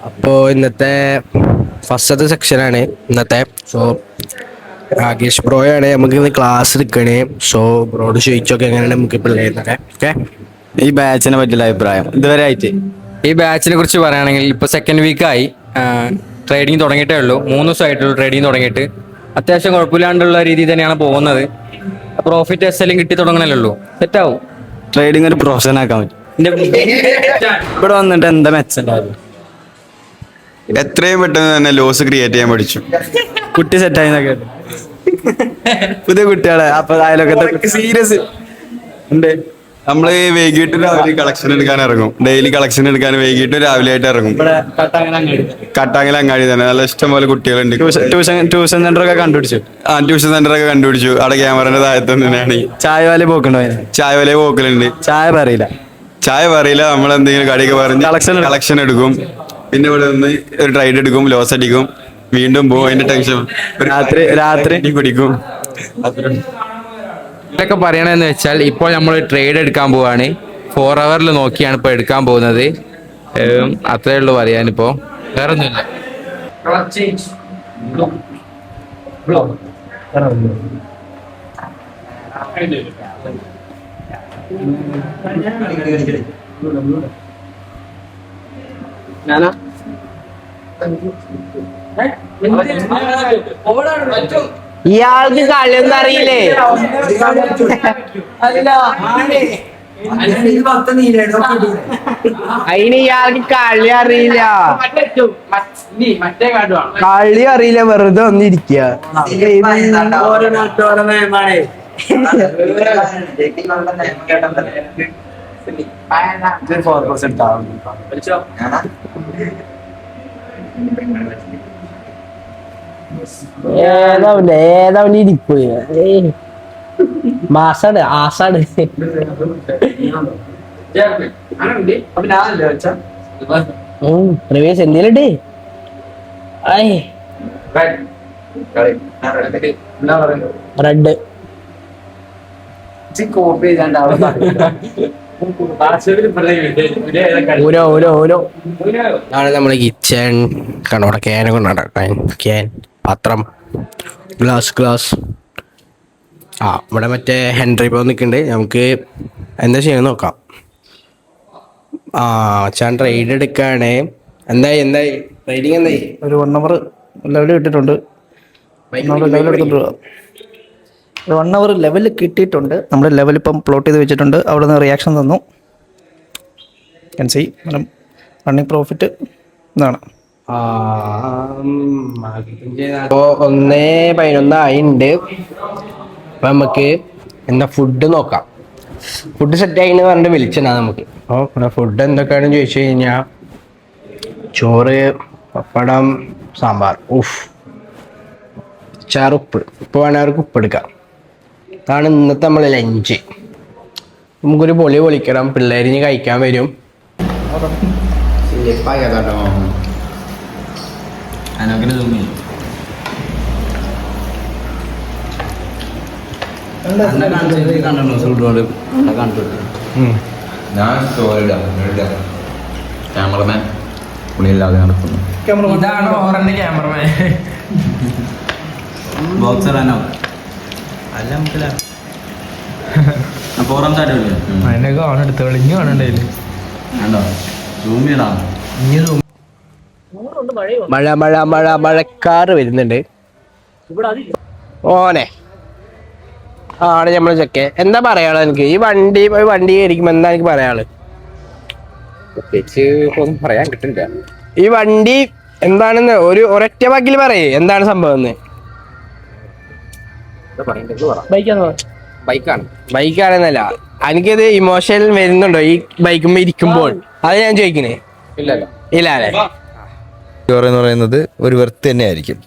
അപ്പോൾ ഇന്നത്തെ ഫസ്റ്റത്തെ സെക്ഷനാണ് ഇന്നത്തെ. സോ രാകേഷ് ബ്രോയാണ് നമുക്ക് ഇന്ന് ക്ലാസ് എടുക്കണേ. സോ ബ്രോഡ് ചോദിച്ചൊക്കെ എങ്ങനെയാണ് നമുക്ക് പിള്ളേരുന്നൊക്കെ. ഓക്കെ, ഈ ബാച്ചിനെ പറ്റിയുള്ള അഭിപ്രായം ഇതുവരെ ആയിട്ട്? ഈ ബാച്ചിനെ കുറിച്ച് പറയുകയാണെങ്കിൽ ഇപ്പോൾ സെക്കൻഡ് വീക്കായി, ട്രേഡിങ് തുടങ്ങിയിട്ടേ ഉള്ളൂ. 3 ദിവസമായിട്ടുള്ളൂ ട്രേഡിങ് തുടങ്ങിയിട്ട്. അത്യാവശ്യം കുഴപ്പമില്ലാണ്ടുള്ള രീതിയിൽ തന്നെയാണ് പോകുന്നത്. പ്രോഫിറ്റ് എല്ലാം കിട്ടി തുടങ്ങണല്ലേ ഉള്ളൂ, സെറ്റാവും. ട്രേഡിങ് ഒരു പ്രൊഫഷൻ ആക്കാൻ പറ്റും. ഇവിടെ വന്നിട്ട് എന്താ മെച്ചുണ്ടാവും? എത്രയും പെട്ടെന്ന് തന്നെ ലോസ് ക്രിയേറ്റ് ചെയ്യാൻ പഠിച്ചു. കുട്ടി സെറ്റായി എന്നൊക്കെ പുതിയ കുട്ടികളെ അപ്പൊ അതിലൊക്കെ സീരിയസ് ഉണ്ട്. നമ്മള് വൈകിട്ട് രാവിലെ കളക്ഷൻ എടുക്കാൻ ഇറങ്ങും. ഡെയിലി കളക്ഷൻ എടുക്കാൻ വൈകിട്ട് രാവിലെ ആയിട്ട് ഇറങ്ങും. കട്ടാങ്ങൽ അങ്ങാടി തന്നെ നല്ല ഇഷ്ടം പോലെ കുട്ടികളുണ്ട്. ട്യൂഷൻ സെന്റർ ഒക്കെ കണ്ടുപിടിച്ചു. ട്യൂഷൻ സെന്റർ ഒക്കെ കണ്ടുപിടിച്ചു. അവിടെ ക്യാമറന്റെ താഴത്ത് തന്നെയാണ്. ചായ വാലി പോക്കുണ്ടോ? ചായ വില പോക്കലുണ്ട്. ചായ പറയില്ല. ചായ പറയില്ല. നമ്മൾ എന്തെങ്കിലും കടിയൊക്കെ പറഞ്ഞ് കളക്ഷൻ എടുക്കും. പിന്നെ ഇവിടെ നിന്ന് ഒരു ട്രൈഡ് എടുക്കും, ലോസ് അടിക്കും, വീണ്ടും പോകും. അതിന്റെ ടെൻഷൻ രാത്രി പിടിക്കും. ഇതൊക്കെ പറയണെന്ന് വെച്ചാൽ ഇപ്പോൾ നമ്മൾ ട്രേഡ് എടുക്കാൻ പോവാണ്. 4 hours നോക്കിയാണ് ഇപ്പോൾ എടുക്കാൻ പോകുന്നത്. അത്രേ ഉള്ളൂ പറയാനിപ്പോ, വേറെ ഒന്നുമില്ല. ഇയാൾക്ക് കളിയൊന്നും അറിയില്ലേ? അതിന് ഇയാൾക്ക് കളി അറിയില്ല. കളി അറിയില്ല, വെറുതെ ഒന്നിരിക്കുക. ഏതാവന്റെ ഇരിപ്പ് മാസാണ് ആസാണ്. പ്രവേശ് എന്തേലുണ്ട്? റെഡ് ആണ് നമ്മളെ കിച്ചൺ. കണ്ടോടെ ക്യാനൊക്കെ ഉണ്ടാക്കാൻ, ക്യാൻ, പാത്രം, ഗ്ലാസ്. ഇവിടെ മറ്റേ ഹെൻറി ഇപ്പോൾ നിൽക്കുന്നുണ്ട്. നമുക്ക് എന്താ ചെയ്യണമെന്ന് നോക്കാം. ഞാൻ ട്രേഡ് എടുക്കുകയാണ്. എന്തായി ട്രേഡിങ് എന്തായി? ഒരു 1 hour ലെവൽ കിട്ടിയിട്ടുണ്ട്. 1 hour ലെവൽ കിട്ടിയിട്ടുണ്ട്. നമ്മുടെ ലെവൽ ഇപ്പം പ്ലോട്ട് ചെയ്ത് വെച്ചിട്ടുണ്ട്. അവിടെ നിന്ന് റിയാക്ഷൻ തന്നു. ക്യാൻ സി റണ്ണിങ് പ്രോഫിറ്റ് ഇതാണ്. അപ്പോൾ 1:11 ആയിട്ടുണ്ട്. അപ്പം നമുക്ക് എന്താ ഫുഡ് നോക്കാം. ഫുഡ് സെറ്റ് ആയിന്ന് പറഞ്ഞിട്ട് വിളിച്ചതാ നമുക്ക്. അപ്പോൾ ഫുഡ് എന്തൊക്കെയാണെന്ന് ചോദിച്ചു കഴിഞ്ഞാൽ ചോറ്, പപ്പടം, സാമ്പാർ, ഉപ്പ് വേണവർക്ക് ഉപ്പ് എടുക്കാം. അതാണ് ഇന്നത്തെ നമ്മളെ ലഞ്ച്. നമുക്കൊരു പൊളിക്കണം. പിള്ളേരിന് കഴിക്കാൻ വരും. ക്യാമറമാൻ പുള്ളിയില്ലാതെ നടക്കുന്നു. ഇതാണ് ഓറന്റെ ക്യാമറമാൻ. ബോക്സറാനോ അല്ല അതിനൊക്കെ ഓണെടുത്ത് വെളിഞ്ഞു കാണണ്ടേല്. മഴക്കാറ് വരുന്നുണ്ട്. ഓനെ ആണ് നമ്മളെ ചെക്കെ. എന്താ പറയാള് എനിക്ക്? ഈ വണ്ടി ഇരിക്കുമ്പോ എന്താ എനിക്ക് പറയാള്? പ്രത്യേകിച്ച് ഒന്നും പറയാൻ കിട്ടില്ല. ഈ വണ്ടി എന്താണെന്ന് ഒരൊറ്റ വാക്കിൽ പറയേ, എന്താണ് സംഭവം? ബൈക്കാണെന്നല്ല, എനിക്കത് ഇമോഷൻ വരുന്നുണ്ടോ ഈ ബൈക്കുമ്പോ ഇരിക്കുമ്പോൾ? അത് ഞാൻ ചോദിക്കണേ. ഇല്ല അല്ലേ? എന്ന് പറയുന്നത് ഒരു വെർത്ത് തന്നെ ആയിരിക്കും.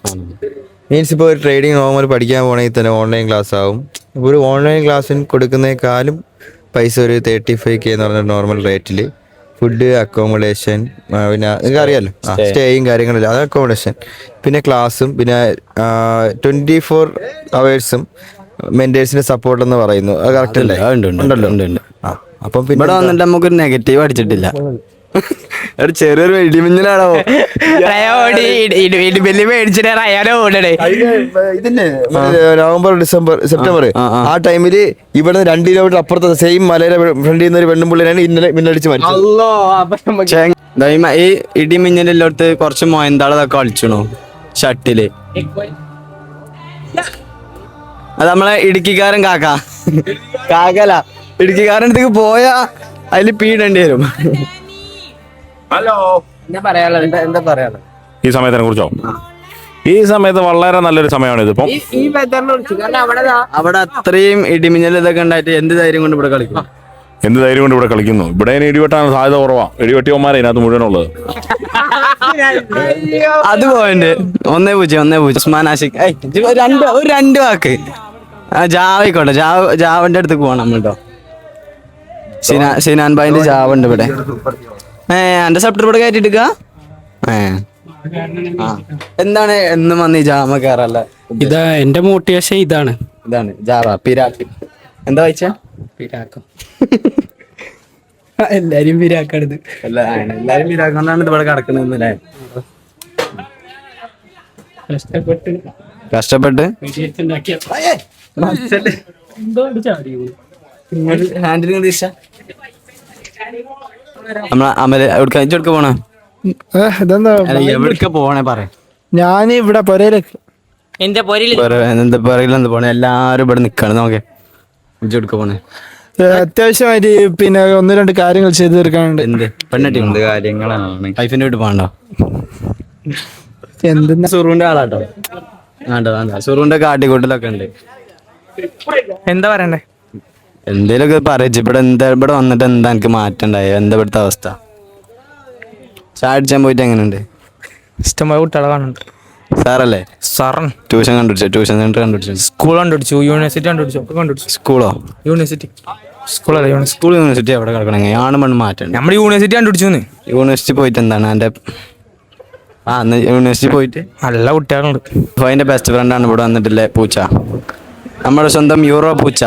മീൻസ് ഇപ്പോൾ ഒരു ട്രേഡിങ് നോർമൽ പഠിക്കാൻ പോകണമെങ്കിൽ തന്നെ ഓൺലൈൻ ക്ലാസ് ആവും. ഇപ്പോൾ ഒരു ഓൺലൈൻ ക്ലാസ്സിന് കൊടുക്കുന്നേക്കാളും പൈസ ഒരു 35K എന്ന് പറഞ്ഞ നോർമൽ റേറ്റിൽ ഫുഡ്, അക്കോമഡേഷൻ, പിന്നെ നിങ്ങൾക്ക് അറിയാമല്ലോ സ്റ്റേയും കാര്യങ്ങളില്ല, അത് അക്കോമഡേഷൻ, പിന്നെ ക്ലാസ്സും, പിന്നെ 24 hours മെന്റേഴ്സിന്റെ സപ്പോർട്ട് എന്ന് പറയുന്നു. അത് കറക്റ്റ് അല്ലേ? ഉണ്ടല്ലോ. അപ്പം പിന്നെ ഇവിടെ വന്നിട്ട് നമുക്കൊരു നെഗറ്റീവ് അടിച്ചിട്ടില്ല. ഒരു ചെറിയൊരു ഇടിമിന്നലാണോ? മേടിച്ചിട്ട് റയാനോ ഓടണേ. ഇതില്ലേ നവംബർ ഡിസംബർ സെപ്റ്റംബർ ആ ടൈമില് ഇവിടെ 2 കിലോമീറ്റർ അപ്പുറത്തെ സെയിം മലയുടെ ഫ്രണ്ടിൽ നിന്ന് ഒരു പെണ്ണും പിള്ളേരാണ് ഇന്നലെ മിന്നടിച്ച് മരിച്ചത്. ഈ ഇടിമിന്നൽ എല്ലായിടത്ത് കുറച്ച് മൊയന്താളതൊക്കെ കളിച്ചണോ ഷട്ടില്. അത് നമ്മളെ ഇടുക്കിക്കാരൻ കാക്കല ഇടുക്കിക്കാരൻ അടുത്തേക്ക് പോയാ അതില് പീടേണ്ടി വരും. എന്താ പറയാനുള്ളത്? ഈ സമയത്തിനെ കുറിച്ചോ? ഈ സമയത്ത് വളരെ നല്ലൊരു സമയമാണ് ഇതിപ്പം. അവിടെ അത്രയും ഇടിമിന്നൽ ഇതൊക്കെ ഉണ്ടായിട്ട് എന്ത് ധൈര്യം കൊണ്ട് ഇവിടെ കളിക്കും? എന്ത് ധൈര്യം കൊണ്ട് ഇവിടെ കളിക്കുന്നു? ഇവിടെ ഇനി ഇടിവെട്ടാൻ സാധ്യത കുറവാ. ഇടിവെട്ടിയന്മാരെ ഇതിനകത്ത് മുഴുവനുള്ളത്. അത് പോയിന്റ് 1-0 ഉസ്മാൻ ആഷിഖ്. ഒരു 2 വാക്ക് ജാവയ്ക്കോട്ടെ. ജാവന്റെ അടുത്ത് പോവാണ് നമ്മൾട്ടോ. സിനാൻ ഭായിന്റെ ജാവ ഉണ്ട് ഇവിടെ. എന്റെ സബ്റ്റർ ഇവിടെ കയറ്റിട്ടുക. എന്താണ് എന്നും വന്ന് ഈ ജാമ കയറല്ല? ഇതാ എന്റെ മോട്ടിവേഷൻ. ഇതാണ് ജാവ പിരാക്ക്. എന്താ വായിച്ച? പിരാക്കം. എല്ലാരും പിരാക്കാണിത്. എല്ലാരും പിരാക്കൊണ്ടാണ് ഇത് ഇവിടെ കിടക്കുന്നല്ലേ. കഷ്ടപ്പെട്ട് ഹാൻഡിൽ നമ്മളെ അമല് എവിടേക്ക് പോണേ? എവിടേക്ക് പോണേ പറയാ. ഞാൻ ഇവിടെ പൊരയിലേക്ക് എന്റെ എന്താ പുറകിലെന്ത് പോണേ? എല്ലാരും ഇവിടെ നിക്കാണ്. നോക്കേ എടുക്ക പോണേ. അത്യാവശ്യമായിട്ട് പിന്നെ 1-2 കാര്യങ്ങൾ ചെയ്തു തീർക്കാനുണ്ട്. എന്ത് പെണ്ണെട്ടി കാര്യങ്ങളാണ്. വൈഫിന്റെ വീട്ടിൽ പോകണ്ടോ? എന്തെന്നാ സുറുവിന്റെ ആളാട്ടോ. വേണ്ട സുറുവിന്റെ കാട്ടിക്കൂട്ടിലൊക്കെ ഉണ്ട്. എന്താ പറയണ്ടേ? എന്തേലൊക്കെ പറയിച്ചു. ഇവിടെ വന്നിട്ട് എന്താ എനിക്ക് മാറ്റണ്ടായോ? എന്താ ഇവിടുത്തെ അവസ്ഥ? ചാടിച്ചാൻ പോയിട്ട് എങ്ങനെയുണ്ട്? ഇഷ്ടമായ കുട്ടികളെ കാണുന്നുണ്ട്. സാറല്ലേ? സാറൻ ട്യൂഷൻ കണ്ടുപിടിച്ചോ? ട്യൂഷൻ സെന്റർ കണ്ടുപിടിച്ചോ? സ്കൂൾ കണ്ടുപിടിച്ചു, യൂണിവേഴ്സിറ്റി കണ്ടുപിടിച്ചു, ഒക്കെ കണ്ടുപിടിച്ചു. സ്കൂളോ? യൂണിവേഴ്സിറ്റി സ്കൂളല്ല യൂണിവേഴ്സിറ്റി. സ്കൂൾ യൂണിവേഴ്സിറ്റി എവിടെ കിടക്കണേ? ആണ് മണ്ണ് മാറ്റണ്ട. നമ്മുടെ യൂണിവേഴ്സിറ്റി കണ്ടുപിടിച്ചു. യൂണിവേഴ്സിറ്റി പോയിട്ട് എന്താണ് എൻ്റെ അന്ന് യൂണിവേഴ്സിറ്റി പോയിട്ട് നല്ല കുട്ടികളുണ്ട്. അപ്പോൾ അതിൻ്റെ ബെസ്റ്റ് ഫ്രണ്ടാണ് ഇവിടെ വന്നിട്ടില്ലേ പൂച്ച. നമ്മുടെ സ്വന്തം യൂറോ പൂച്ച.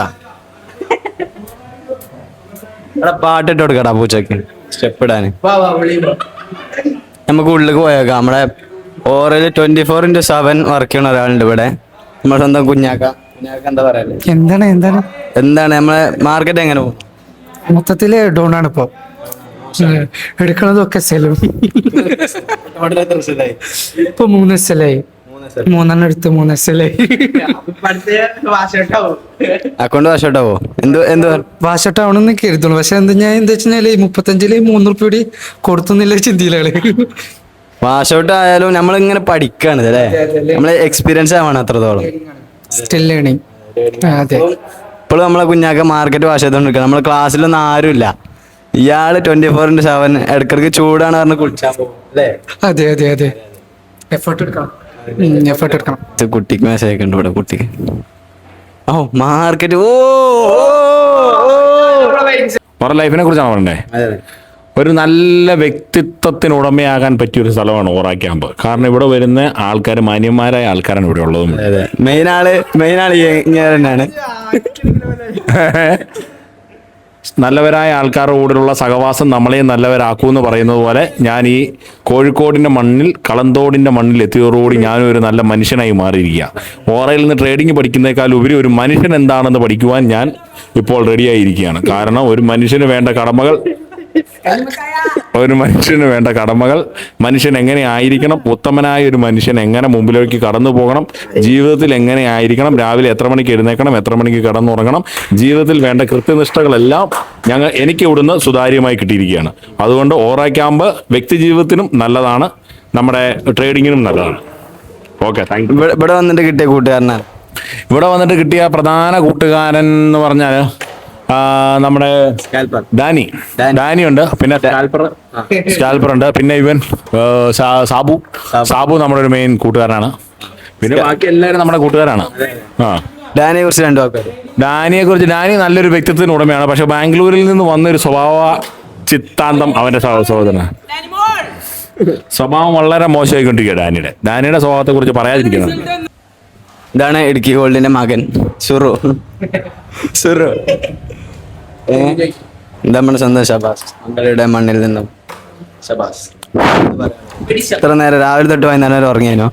ഇവിടെ പാട്ടിട്ട് കൊടുക്കടാ പൂച്ചക്ക് സ്റ്റെപ്പ് ഇടാൻ. നമുക്ക് ഉള്ളിലേക്ക് പോയേക്കാം. നമ്മുടെ ഓറയിൽ 24/7 വർക്ക് ചെയ്യണ ഒരാളുണ്ട് ഇവിടെ. നമ്മുടെ സ്വന്തം കുഞ്ഞാക്ക. എന്താ പറയാ? എന്താണ് നമ്മളെ മാർക്കറ്റ് എങ്ങനെ പോകും? മൊത്തത്തില് ഡൗൺ ആണ് ഇപ്പൊ. എടുക്കണതൊക്കെ സെലും. ഇപ്പൊ 3 സെലായി. 3 എടുത്ത് 3 സെലായി. അക്കൗണ്ട് വാഷോട്ടാവോ? എന്ത് വാഷട്ടാവണമെന്ന് കരുതുള്ളൂ. പക്ഷെ ഞാൻ എന്താ വെച്ചാല് 35 3 ഉറുപ്പിക കൂടി കൊടുത്തുന്നില്ല ചിന്തയിലാണ്. വാഷൗട്ട് ആയാലും നമ്മളിങ്ങനെ പഠിക്കാണ് അല്ലേ? നമ്മളെ എക്സ്പീരിയൻസ് ആവണം അത്രത്തോളം. Still learning. അതെ. ഇപ്പോഴും നമ്മളെ കുഞ്ഞാക്ക മാർക്കറ്റ് വാഷ് ചെയ്തോണ്ടിരിക്കണം. നമ്മളെ ക്ലാസ്സിലൊന്നും ആരുമില്ല. ഇയാള് 24/7 ഇടക്കിടക്ക് ചൂടാണ് പറഞ്ഞ് കുളിച്ചാൽ പോകും അല്ലേ? അതെ അതെ അതെ. എഫേർട്ട് എടുക്കണം. കുട്ടിക്ക് മെസ്സേജ് ഉണ്ട് ഇവിടെ. കുട്ടിക്ക് മാർക്കറ്റ് ലൈഫിനെ കുറിച്ചാണ് പറയണ്ടേ? ഒരു നല്ല വ്യക്തിത്വത്തിന് ഉടമയാകാൻ പറ്റിയൊരു സ്ഥലമാണ് ഓറ ക്യാമ്പ്. കാരണം ഇവിടെ വരുന്ന ആൾക്കാർ മാന്യന്മാരായ ആൾക്കാരാണ് ഇവിടെ ഉള്ളതും. മെയിൻ ആള് ഇങ്ങനെ തന്നെയാണ്. നല്ലവരായ ആൾക്കാരുടെ കൂടെയുള്ള സഹവാസം നമ്മളെയും നല്ലവരാക്കുമെന്ന് പറയുന്നത് പോലെ ഞാൻ ഈ കോഴിക്കോടിൻ്റെ മണ്ണിൽ കളന്തോടിൻ്റെ മണ്ണിൽ എത്തിയതോടുകൂടി ഞാനും ഒരു നല്ല മനുഷ്യനായി മാറിയിരിക്കുക. ഓറയിൽ നിന്ന് ട്രേഡിംഗ് പഠിക്കുന്നതിനേക്കാൾ ഉപരി ഒരു മനുഷ്യൻ എന്താണെന്ന് പഠിക്കുവാൻ ഞാൻ ഇപ്പോൾ റെഡിയായിരിക്കുകയാണ്. കാരണം ഒരു മനുഷ്യന് വേണ്ട കടമകൾ മനുഷ്യൻ എങ്ങനെ ആയിരിക്കണം, ഉത്തമനായ ഒരു മനുഷ്യൻ എങ്ങനെ മുമ്പിലേക്ക് കടന്നു പോകണം, ജീവിതത്തിൽ എങ്ങനെ ആയിരിക്കണം, രാവിലെ എത്ര മണിക്ക് എഴുന്നേക്കണം, എത്ര മണിക്ക് കടന്നുറങ്ങണം, ജീവിതത്തിൽ വേണ്ട കൃത്യനിഷ്ഠകളെല്ലാം എനിക്ക് ഇവിടുന്ന് സുതാര്യമായി കിട്ടിയിരിക്കുകയാണ്. അതുകൊണ്ട് ഓറ ക്യാമ്പ് വ്യക്തി ജീവിതത്തിനും നല്ലതാണ്, നമ്മുടെ ട്രേഡിങ്ങിനും നല്ലതാണ്. Okay, thank you. ഇവിടെ വന്നിട്ട് കിട്ടിയ കൂട്ടുകാരനാണ്? ഇവിടെ വന്നിട്ട് കിട്ടിയ പ്രധാന കൂട്ടുകാരൻ എന്ന് പറഞ്ഞാൽ നമ്മുടെ ഡാനി ഉണ്ട്, പിന്നെ സ്കാൽപ്പർ ഉണ്ട്, പിന്നെ ഇവൻ സാബു നമ്മുടെ ഒരു മെയിൻ കൂട്ടുകാരനാണ്. പിന്നെ ബാക്കി എല്ലാവരും നമ്മുടെ കൂട്ടുകാരാണ്. ഡാനിയെ കുറിച്ച് 2 വാക്ക്. ഡാനി നല്ലൊരു വ്യക്തിത്വത്തിന് ഉടമയാണ്. പക്ഷെ ബാംഗ്ലൂരിൽ നിന്ന് വന്നൊരു സ്വഭാവ ചിത്താന്തം അവന്റെ സഹോദരനാണ്. സ്വഭാവം വളരെ മോശമായിക്കൊണ്ടിരിക്കുക ഡാനിയുടെ സ്വഭാവത്തെ കുറിച്ച് പറയാതിരിക്കുന്നത്. ഇതാണ് ഇടുക്കി ഗോൾഡിന്റെ മകൻ സുറു. നമ്മുടെ സ്വന്തം ഷബാസ്. മണ്ണിൽ നിന്നും ഇത്ര നേരം രാവിലെ തൊട്ട് വൈകുന്നേരം വരെ ഉറങ്ങിയേനോ?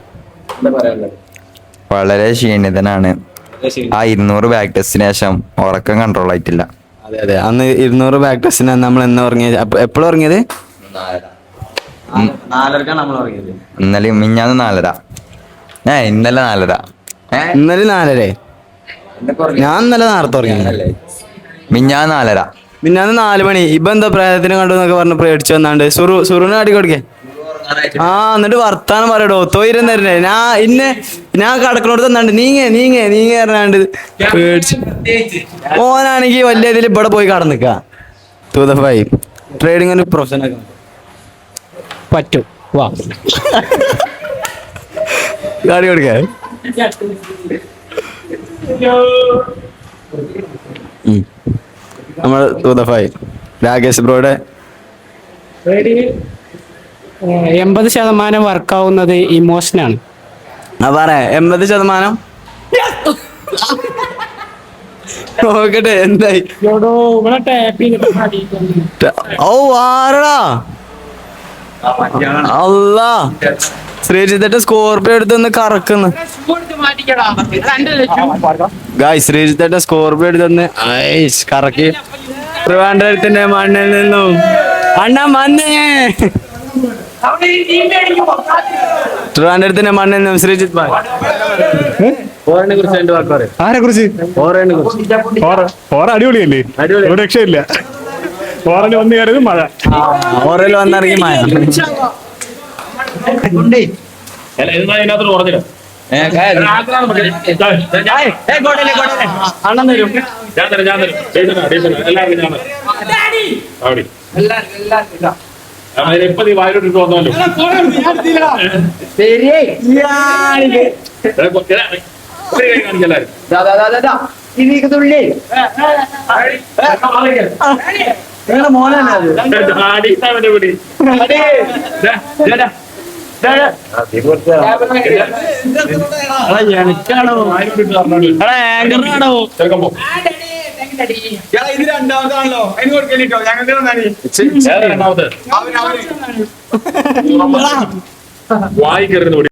വളരെ ക്ഷീണിതനാണ്. ആ 200 ബാക്ക് ടെസ്റ്റിന് ശേഷം ഉറക്കം കൺട്രോൾ ആയിട്ടില്ല. അതെ അതെ, അന്ന് 200 ബാക്ക് ടെസ്റ്റിന് നമ്മൾ എന്നാ ഉറങ്ങിയത്? എപ്പോഴും ഉറങ്ങിയത്? 4:30 നമ്മൾ ഉറങ്ങിയത്. ഇന്നലെ മിഞ്ഞാന്ന് 4:30. ഇന്നലെ 4:30. ഇന്നലെ 4:30. ഞാൻ ഇന്നലെ നേരത്തെ ഉറങ്ങി. മിഞ്ഞാന്ന് 4:30. മിന്നാന്ന് 4 മണി. ഇപ്പൊ എന്താ പ്രേതത്തിന് കണ്ടു എന്നൊക്കെ പറഞ്ഞ് പേടിച്ചു വന്നാണ്ട് സുറുവിന് അടി കൊടുക്കേ. ആ എന്നിട്ട് വർത്താനം പറയടോ, തൊയിരം തരണേ. ഞാൻ കടക്കണോട് തന്നാണ്ട് നീങ്ങേ പറഞ്ഞാണ്ട് പേടിച്ചു. ഓനാണെങ്കി വലിയ ഇതിൽ ഇവിടെ പോയി കടന്നിക്ക. തൂതഫായി ട്രേഡിംഗ് ഒരു പ്രൊഫഷണൽ പറ്റും. വാ ഗാഡി കൊടുക്കേ. നമ്മൾ തൂതഫായി രാകേഷ് ബ്രോയുടെ 80% വർക്കാവുന്നത് ഇമോഷനാണ്. പറയാ 80%. നോക്കട്ടെ എന്തായി. ഓ ആരടാ അല്ലാ, ശ്രീജിത്തെ സ്കോർപിയോ എടുത്തൊന്ന് കറക്കുന്നു. ശ്രീജിത്തെ സ്കോർപിയോ എടുത്തൊന്ന് കറക്കി. ട്രിവാൻഡ്രത്തിന്റെ മണ്ണിൽ നിന്നും അണ്ണ മണ്ണേ, ട്രിവാൻഡ്രത്തിന്റെ മണ്ണിൽ നിന്നും ശ്രീജിത്ത് ഭായ് ഓറിനെ കുറിച്ച് എന്റെ വാക്ക് പറയും. ആരെ കുറിച്ച്? ഓറിനെ കുറിച്ച്. ഓറ അടിപൊളിയല്ലേ? ഒരു രക്ഷയില്ല. ഓറന് വന്ന് കയറിയത് മഴ. ഓറയിൽ വന്നിറങ്ങി മഴ. അണ്ണൻ തരും. ഞാൻ തരും. എല്ലാവർക്കും എപ്പോ നീ വായിലോട്ടിട്ട് വന്നല്ലോ. ഇത് രണ്ടാമതാണല്ലോ. അതിന് കൊടുക്കലിട്ടോ ഞങ്ങൾക്ക് രണ്ടാമത് വായിക്കരുത്.